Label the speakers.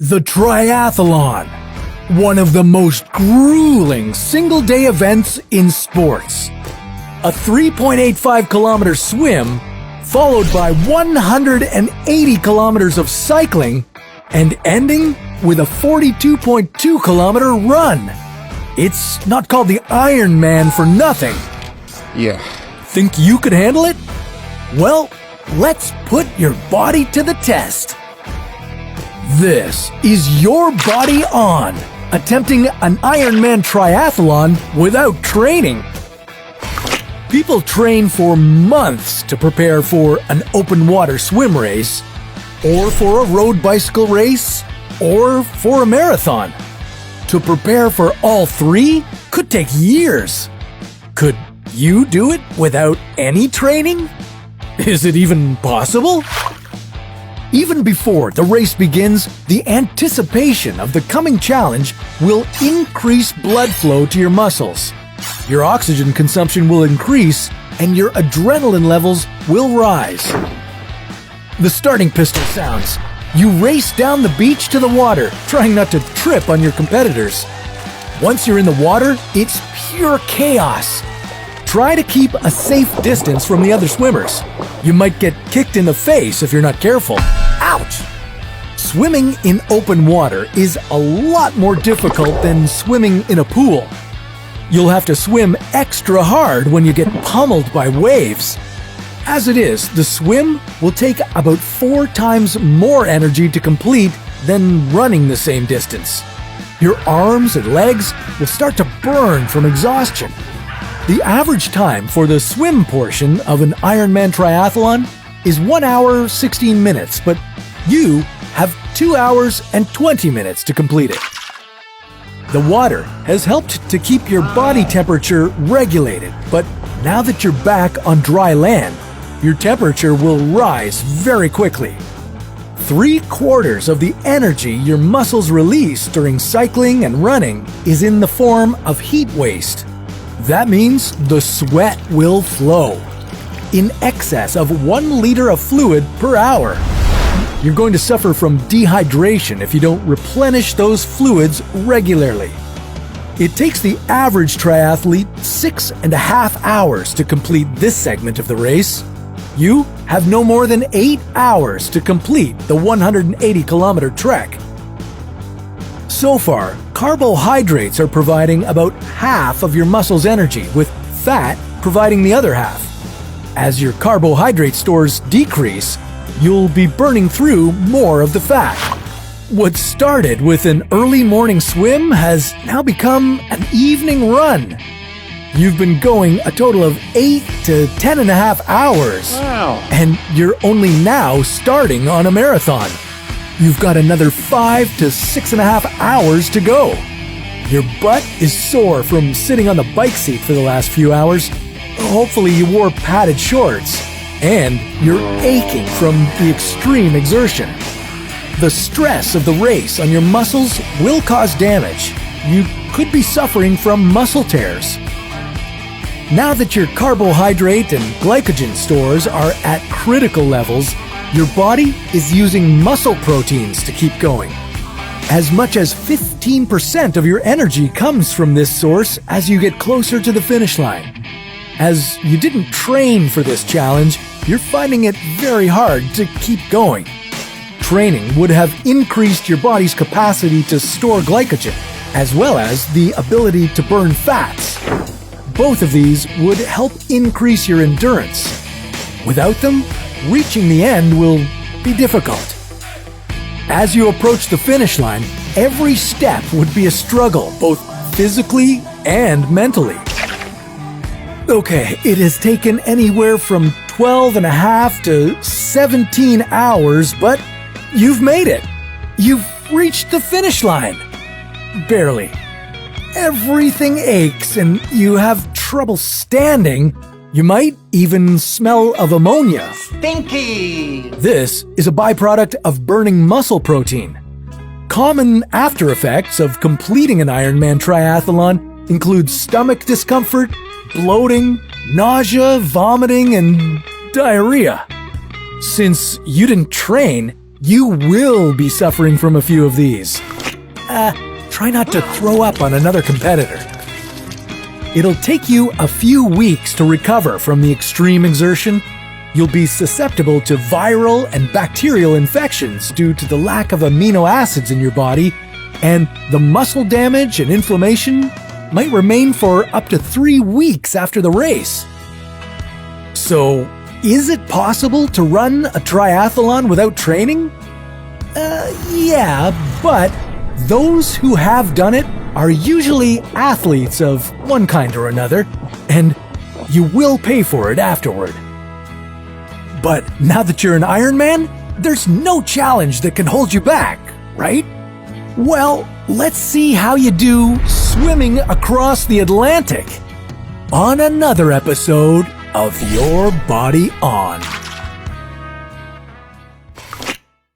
Speaker 1: The triathlon, one of the most grueling single-day events in sports. A 3.85 kilometer swim, followed by 180 kilometers of cycling, and ending with a 42.2 kilometer run. It's not called the Ironman for nothing.
Speaker 2: Yeah.
Speaker 1: Think you could handle it? Well, let's put your body to the test. This is Your Body On, attempting an Ironman triathlon without training. People train for months to prepare for an open water swim race, or for a road bicycle race, or for a marathon. To prepare for all three could take years. Could you do it without any training? Is it even possible? Even before the race begins, the anticipation of the coming challenge will increase blood flow to your muscles. Your oxygen consumption will increase, and your adrenaline levels will rise. The starting pistol sounds. You race down the beach to the water, trying not to trip on your competitors. Once you're in the water, it's pure chaos. Try to keep a safe distance from the other swimmers. You might get kicked in the face if you're not careful. Ouch! Swimming in open water is a lot more difficult than swimming in a pool. You'll have to swim extra hard when you get pummeled by waves. As it is, the swim will take about 4 times more energy to complete than running the same distance. Your arms and legs will start to burn from exhaustion. The average time for the swim portion of an Ironman triathlon is 1 hour 16 minutes, but you have 2 hours and 20 minutes to complete it. The water has helped to keep your body temperature regulated, but now that you're back on dry land, your temperature will rise very quickly. 3/4 of the energy your muscles release during cycling and running is in the form of heat waste. That means the sweat will flow in excess of 1 liter of fluid per hour. You're going to suffer from dehydration if you don't replenish those fluids regularly. It takes the average triathlete 6.5 hours to complete this segment of the race. You have no more than 8 hours to complete the 180 kilometer trek. So far, carbohydrates are providing about half of your muscle's energy, with fat providing the other half. As your carbohydrate stores decrease, you'll be burning through more of the fat. What started with an early morning swim has now become an evening run. You've been going a total of 8 to 10.5 hours.
Speaker 2: Wow.
Speaker 1: And you're only now starting on a marathon. You've got another 5 to 6.5 hours to go. Your butt is sore from sitting on the bike seat for the last few hours. Hopefully you wore padded shorts. And you're aching from the extreme exertion. The stress of the race on your muscles will cause damage. You could be suffering from muscle tears. Now that your carbohydrate and glycogen stores are at critical levels, your body is using muscle proteins to keep going. As much as 15% of your energy comes from this source as you get closer to the finish line. As you didn't train for this challenge, you're finding it very hard to keep going. Training would have increased your body's capacity to store glycogen, as well as the ability to burn fats. Both of these would help increase your endurance. Without them, reaching the end will be difficult. As you approach the finish line, every step would be a struggle, both physically and mentally. Okay, it has taken anywhere from 12.5 to 17 hours, but you've made it. You've reached the finish line. Barely. Everything aches and you have trouble standing. You might even smell of ammonia.
Speaker 3: Stinky!
Speaker 1: This is a byproduct of burning muscle protein. Common after effects of completing an Ironman triathlon include stomach discomfort, bloating, nausea, vomiting, and diarrhea. Since you didn't train, you will be suffering from a few of these. Try not to throw up on another competitor. It'll take you a few weeks to recover from the extreme exertion. You'll be susceptible to viral and bacterial infections due to the lack of amino acids in your body, and the muscle damage and inflammation might remain for up to 3 weeks after the race. So, is it possible to run a triathlon without training? Yeah, but those who have done it are usually athletes of one kind or another, and you will pay for it afterward. But now that you're an Ironman, there's no challenge that can hold you back, right? Well, let's see how you do swimming across the Atlantic on another episode of Your Body On.